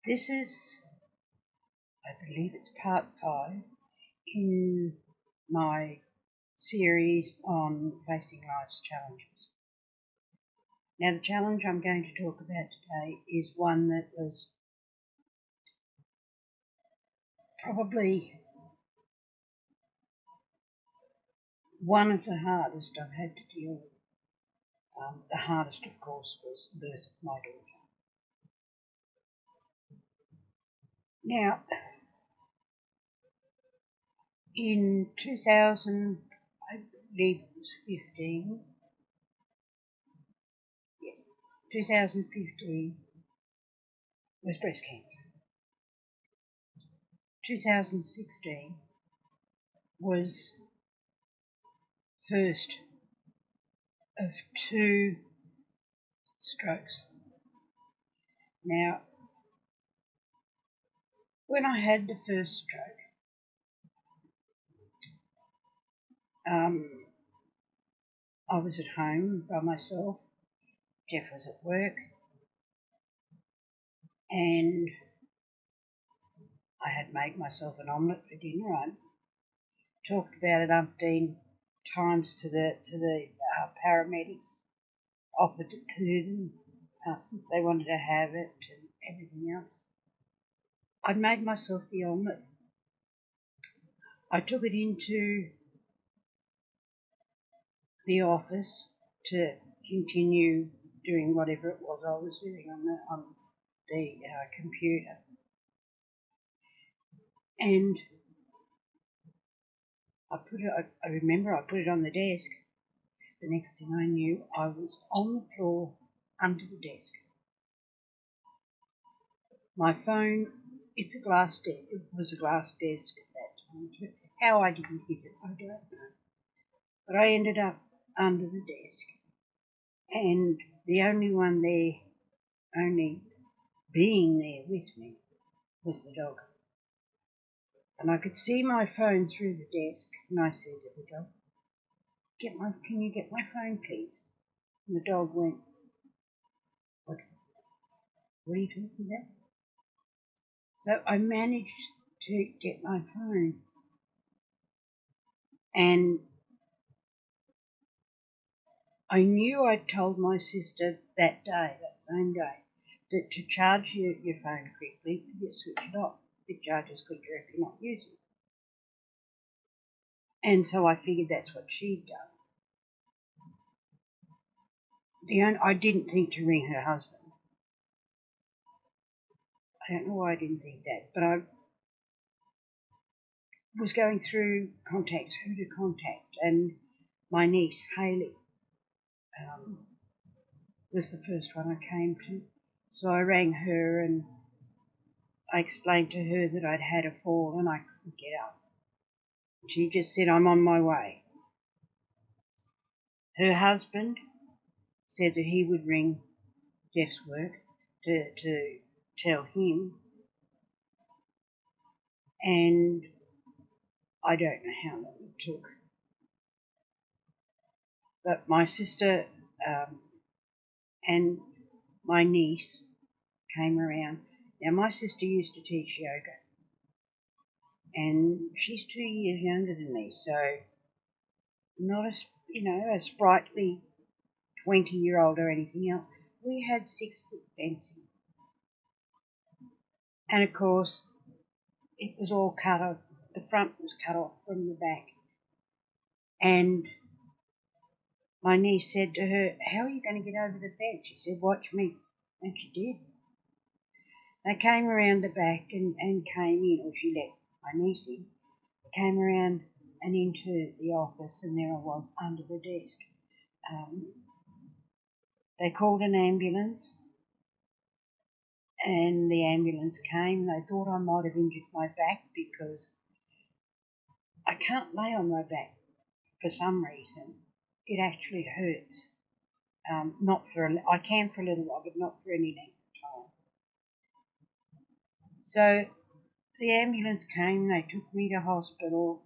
This is, I believe it's part 5 in my series on facing life's challenges. Now, the challenge I'm going to talk about today is one that was probably one of the hardest I've had to deal with. The hardest, of course, was the birth of my daughter. Now, in 2000, I believe it was 15, yes, 2015 was breast cancer. 2016 was first of 2 strokes. Now, when I had the first stroke, I was at home by myself. Jeff was at work, and I had made myself an omelette for dinner. I talked about it umpteen times to the paramedics, offered it to them, asked if they wanted to have it, and everything else. I'd made myself the omelette. I took it into the office to continue doing whatever it was I was doing on the computer. And I remember I put it on the desk. The next thing I knew, I was on the floor under the desk. My phone, it was a glass desk at that time. How I didn't hit it, I don't know. But I ended up under the desk, and the only being there with me was the dog. And I could see my phone through the desk, and I said to the dog, can you get my phone, please? And the dog went, what are you talking about? So I managed to get my phone, and I knew I'd told my sister that same day, that to charge your phone quickly, you switch it off. It charges quicker if you're not using it. And so I figured that's what she'd done. I didn't think to ring her husband. I don't know why I didn't think that, but I was going through contacts, who to contact, and my niece, Hayley, was the first one I came to. So I rang her and I explained to her that I'd had a fall and I couldn't get up. She just said, I'm on my way. Her husband said that he would ring Jeff's work to tell him, and I don't know how long it took. But my sister and my niece came around. Now, my sister used to teach yoga, and she's 2 years younger than me, so not a sprightly 20-year-old or anything else. We had 6-foot fencing. And of course, it was all cut off. The front was cut off from the back. And my niece said to her, how are you going to get over the fence? She said, watch me. And she did. They came around the back and came in, or she let my niece in, came around and into the office, and there I was under the desk. They called an ambulance, and the ambulance came. They thought I might have injured my back because I can't lay on my back for some reason. It actually hurts. I can for a little while, but not for any length of time. So the ambulance came, they took me to hospital.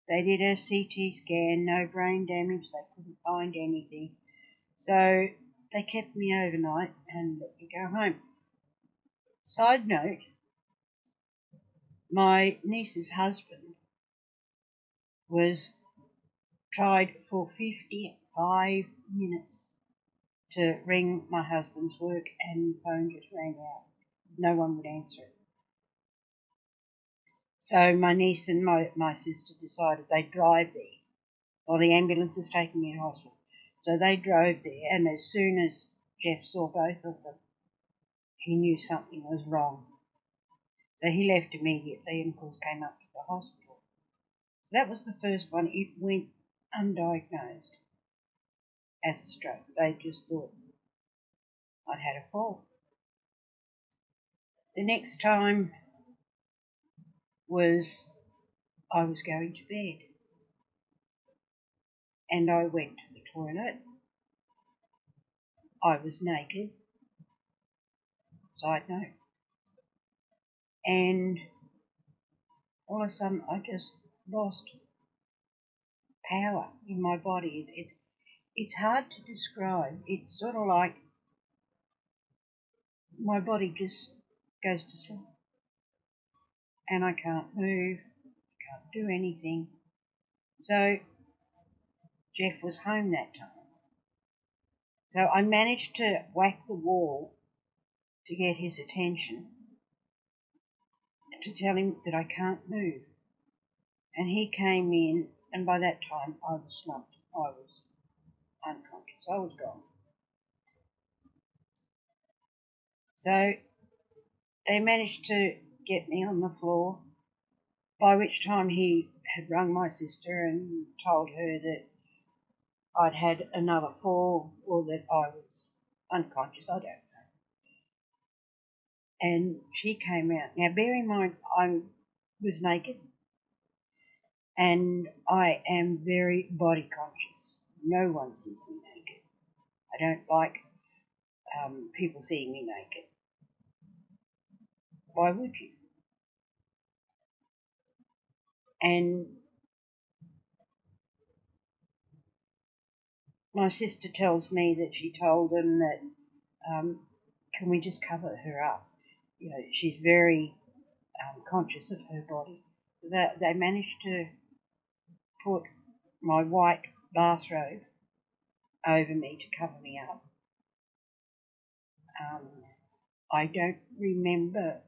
They did a CT scan, no brain damage, they couldn't find anything. So they kept me overnight and let me go home. Side note, my niece's husband was tried for 55 minutes to ring my husband's work, and the phone just rang out. No one would answer it. So my niece and my sister decided they'd drive there while the ambulance was taking me to hospital. So they drove there, and as soon as Jeff saw both of them, he knew something was wrong. So he left immediately and, of course, came up to the hospital. That was the first one. It went undiagnosed as a stroke. They just thought I'd had a fall. The next time was I was going to bed, and I went to the toilet. I was naked, side note, and all of a sudden I just lost power in my body. It's hard to describe. It's sort of like my body just goes to sleep, and I can't move, can't do anything. So Jeff was home that time. So I managed to whack the wall to get his attention, to tell him that I can't move. And he came in, and by that time I was slumped. I was unconscious. I was gone. So they managed to get me on the floor, by which time he had rung my sister and told her that I'd had another fall or that I was unconscious. I don't know. And she came out. Now, bear in mind, I was naked and I am very body conscious. No one sees me naked. I don't like people seeing me naked. Why would you? And my sister tells me that she told them that, can we just cover her up? You know, she's very conscious of her body. They managed to put my white bathrobe over me to cover me up. I don't remember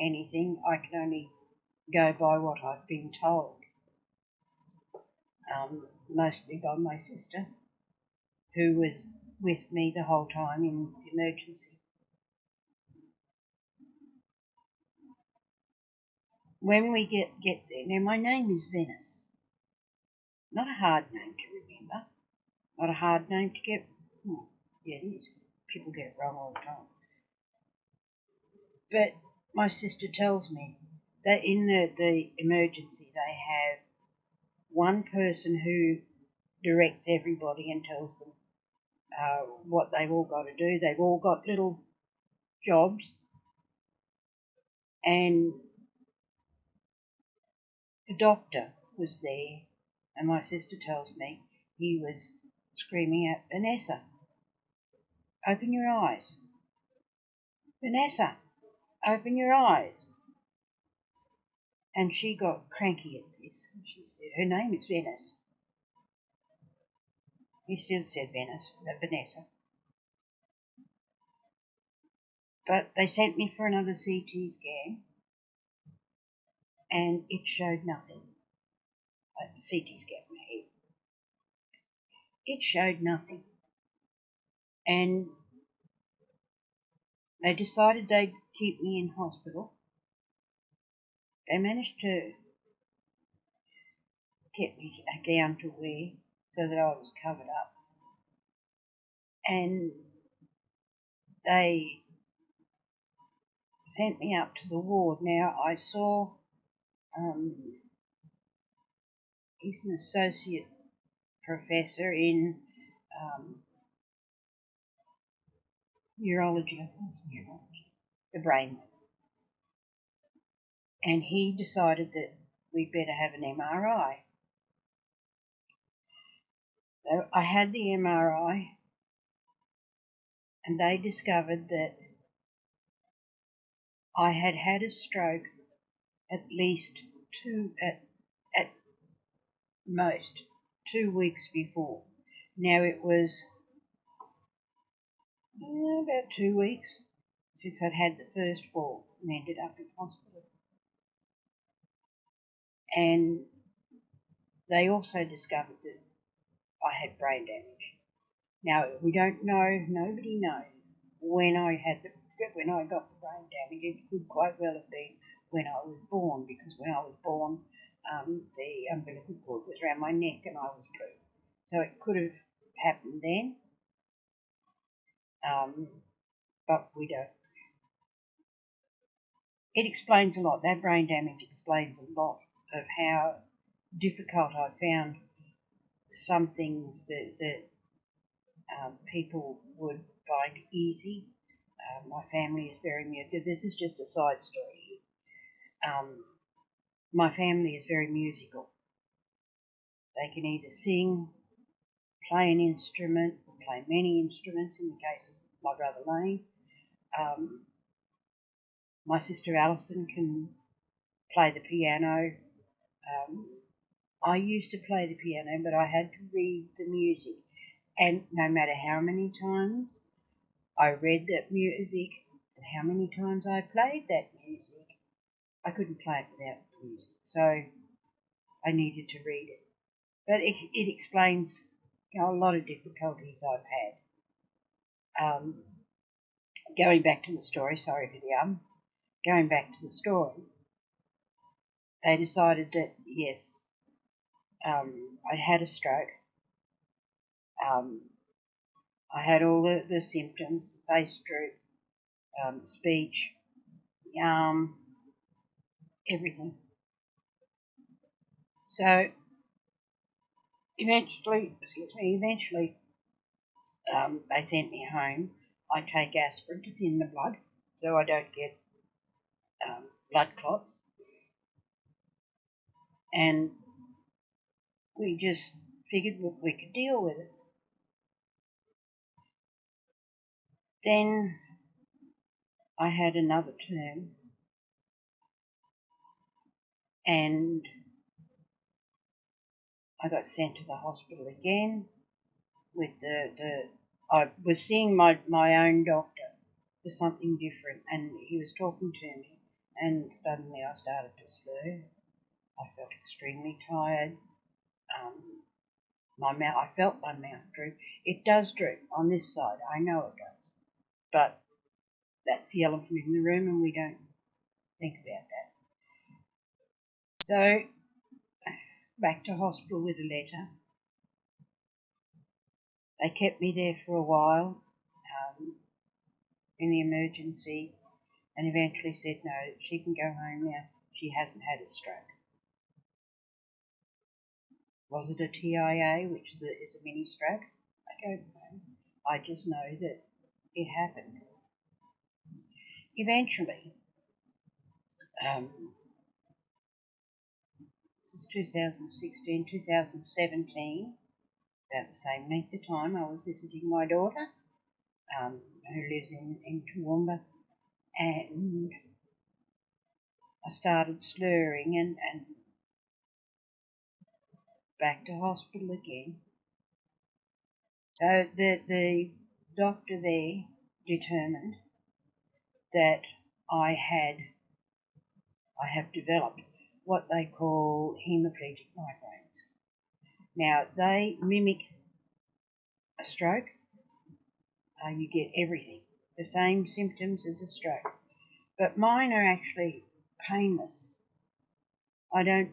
anything. I can only go by what I've been told, mostly by my sister, who was with me the whole time in emergency. When we get there, now my name is Venice. Not a hard name to remember. Not a hard name to get. Yeah, it is. People get it wrong all the time. But my sister tells me that in the emergency they have one person who directs everybody and tells them what they've all got to do. They've all got little jobs, and the doctor was there, and my sister tells me he was screaming out, "Vanessa, open your eyes. Vanessa, open your eyes." And she got cranky at this. And she said, her name is Venice. He still said Vanessa. But they sent me for another CT scan, and it showed nothing. A CT scan in my head. It showed nothing. And they decided they'd keep me in hospital. They managed to get me down to where, so that I was covered up. And they sent me up to the ward. Now, I saw, he's an associate professor in neurology, the brain. And he decided that we'd better have an MRI. So I had the MRI, and they discovered that I had had a stroke at least at most 2 weeks before. Now it was about 2 weeks since I'd had the first fall and ended up in hospital. And they also discovered that I had brain damage. Now we don't know, nobody knows when I got the brain damage. It could quite well have been when I was born, because when I was born, the umbilical cord was around my neck and I was blue. So it could have happened then, but we don't. It explains a lot. That brain damage explains a lot of how difficult I found some things that people would find easy. My family is very musical. This is just a side story. My family is very musical. They can either sing, play an instrument, or play many instruments in the case of my brother Lane. My sister Alison can play the piano. I used to play the piano, but I had to read the music. And no matter how many times I read that music and how many times I played that music, I couldn't play it without the music. So I needed to read it. But it explains, a lot of difficulties I've had. Going back to the story, sorry for the going back to the story, they decided that, yes, I'd had a stroke. I had all the symptoms, the face droop, speech, the arm, everything. So eventually, they sent me home. I take aspirin to thin the blood so I don't get blood clots. And we just figured we could deal with it. Then I had another term, and I got sent to the hospital again with I was seeing my own doctor for something different, and he was talking to me, and suddenly I started to slur. I felt extremely tired. I felt my mouth droop. It does droop on this side, I know it does, but that's the elephant in the room, and we don't think about that. So back to hospital with a letter. They kept me there for a while in the emergency, and eventually said no, she can go home now. She hasn't had a stroke. Was it a TIA, which is a mini stroke? I don't know. I just know that it happened. Eventually, this is 2016, 2017, about the same length of time, I was visiting my daughter, who lives in Toowoomba, and I started slurring and back to hospital again. So the doctor there determined that I have developed what they call hemiplegic migraines. Now, they mimic a stroke. You get everything, the same symptoms as a stroke. But mine are actually painless. I don't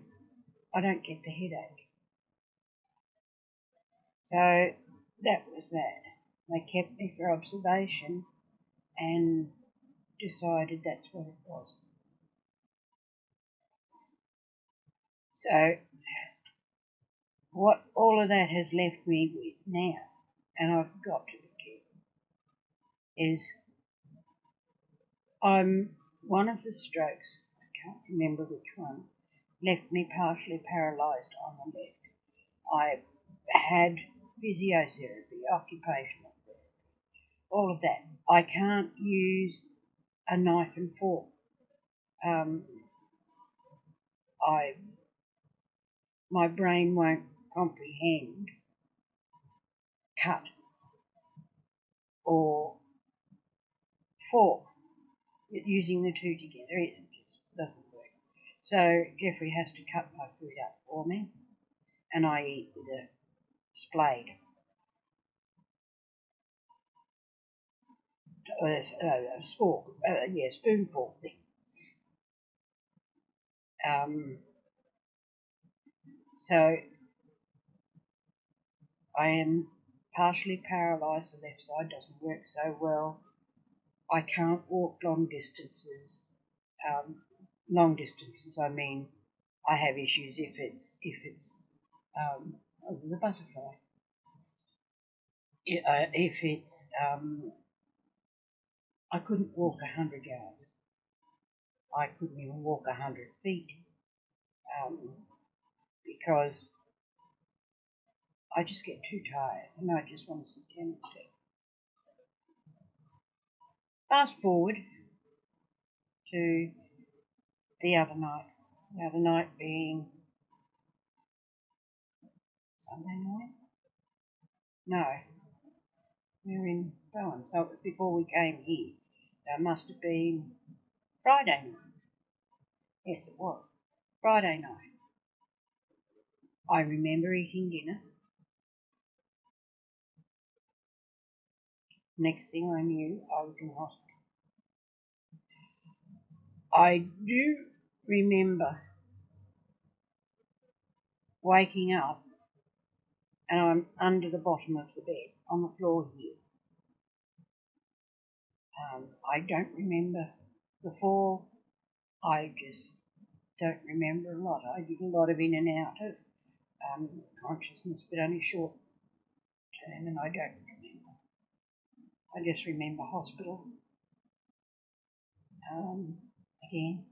get the headache. So that was that. They kept me for observation and decided that's what it was. So what all of that has left me with now, and I've got to be careful, is one of the strokes, I can't remember which one, left me partially paralysed on the left. I had physiotherapy, occupational therapy, all of that. I can't use a knife and fork I my brain won't comprehend cut or fork using the two together. It just doesn't work. So Jeffrey has to cut my food up for me, and I eat with a spade, a fork, spoon fork thing. So I am partially paralysed. The left side doesn't work so well. I can't walk long distances. Long distances, I mean, I have issues if it's the butterfly. If it's I couldn't walk 100 yards. I couldn't even walk 100 feet because I just get too tired and I just want to sit down instead. Fast forward to the other night. The other night being Sunday night? No, we were in Bowen, so it was before we came here. It must have been Friday night. Yes, it was. Friday night. I remember eating dinner. Next thing I knew, I was in hospital. I do remember waking up and I'm under the bottom of the bed on the floor here. I don't remember the fall. I just don't remember a lot. I did a lot of in and out of consciousness, but only short term, and I don't remember. I just remember hospital. Again,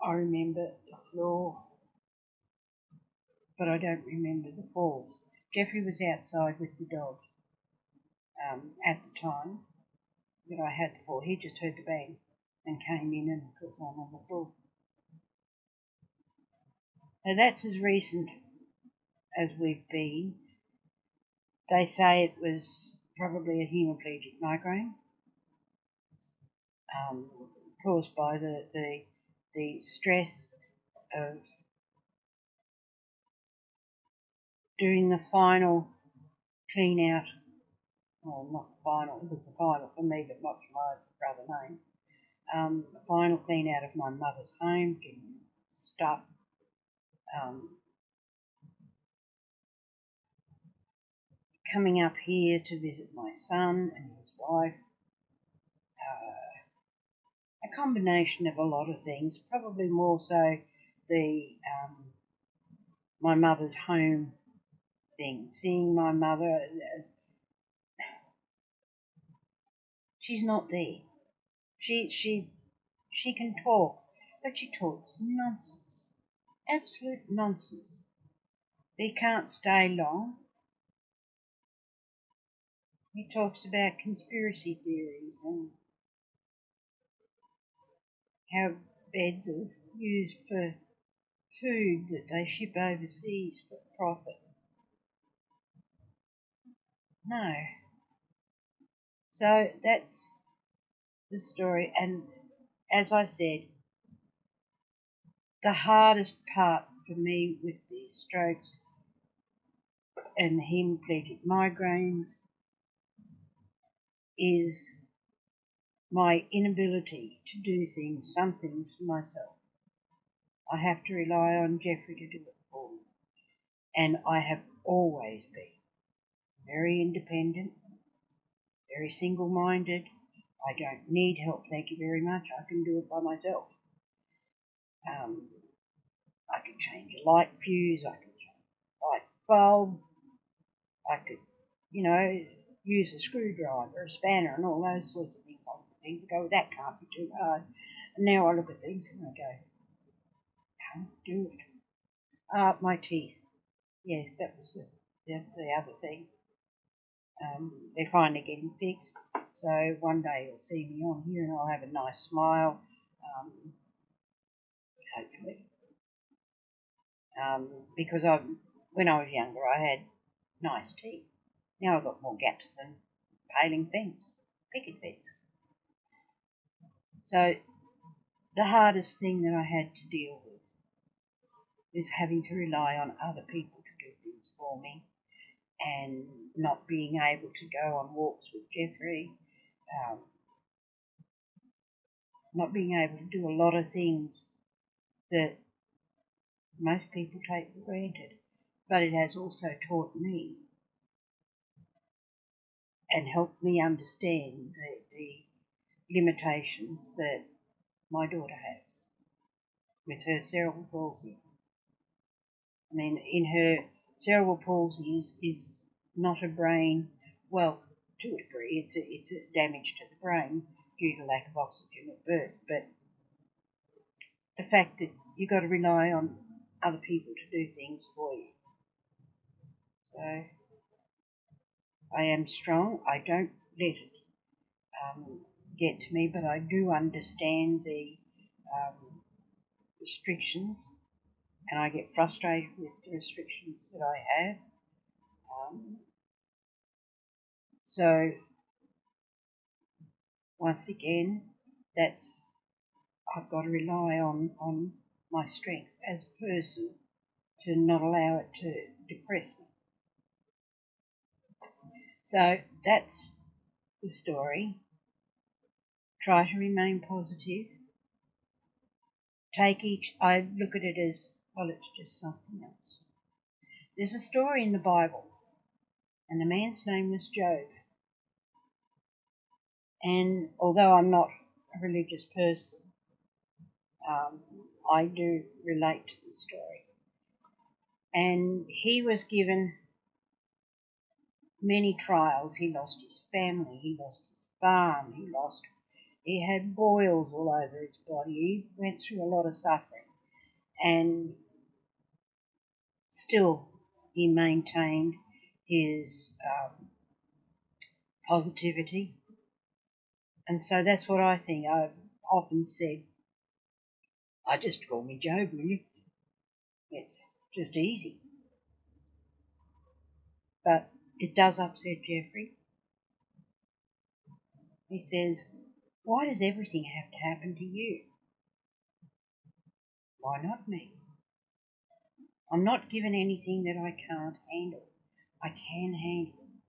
I remember the floor, but I don't remember the falls. Jeffrey was outside with the dogs at the time that I had the fall. He just heard the bang and came in and put one on the floor. Now that's as recent as we've been. They say it was probably a hemiplegic migraine caused by the stress of doing the final clean out. Well, not the final, it was the final for me, but not for my brother name. The final clean out of my mother's home, getting stuff. Coming up here to visit my son and his wife. A combination of a lot of things, probably more so the my mother's home thing. Seeing my mother, she's not there. She can talk, but she talks nonsense, absolute nonsense. He can't stay long. He talks about conspiracy theories and how beds are used for food that they ship overseas for profit. No. So that's the story. And as I said, the hardest part for me with these strokes and the hemiplegic migraines is my inability to do some things for myself. I have to rely on Jeffrey to do it for me. And I have always been very independent, very single-minded. I don't need help, thank you very much. I can do it by myself. I could change a light fuse, I could change a light bulb, I could, use a screwdriver, a spanner, and all those sorts of things. I would think, oh, that can't be too hard. And now I look at things and I go, can't do it. My teeth. Yes, that was the other thing. They're finally getting fixed. So one day you'll see me on here and I'll have a nice smile, hopefully. Because when I was younger, I had nice teeth. Now I've got more gaps than paling fence, picket fence. So the hardest thing that I had to deal with is having to rely on other people to do things for me and not being able to go on walks with Jeffrey, not being able to do a lot of things that most people take for granted. But it has also taught me and helped me understand the limitations that my daughter has with her cerebral palsy. I mean, in her cerebral palsy is not a brain, well, to a degree, it's a damage to the brain due to lack of oxygen at birth, but the fact that you've got to rely on other people to do things for you. So I am strong. I don't let it get to me, but I do understand the restrictions, and I get frustrated with the restrictions that I have. So once again, that's I've got to rely on my strength as a person to not allow it to depress me. So that's the story. Try to remain positive. I look at it as, well, it's just something else. There's a story in the Bible, and the man's name was Job. And although I'm not a religious person, I do relate to the story. And he was given many trials. He lost his family, he lost his farm, he had boils all over his body. He went through a lot of suffering, and still he maintained his positivity. And so that's what I think. I've often said, I just call me Job, will you? It's just easy. But it does upset Jeffrey. He says, why does everything have to happen to you? Why not me? I'm not given anything that I can't handle. I can handle it.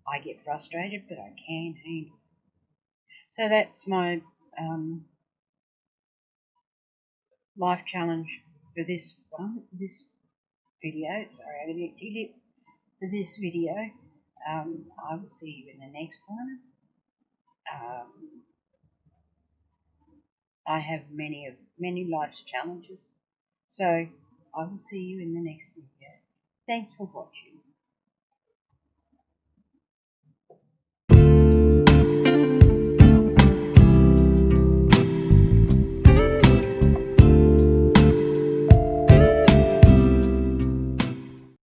I get frustrated, but I can handle it. So that's my life challenge for this video. Sorry, I didn't did it for this video. I will see you in the next one. I have many life's challenges, so I will see you in the next video. Thanks for watching.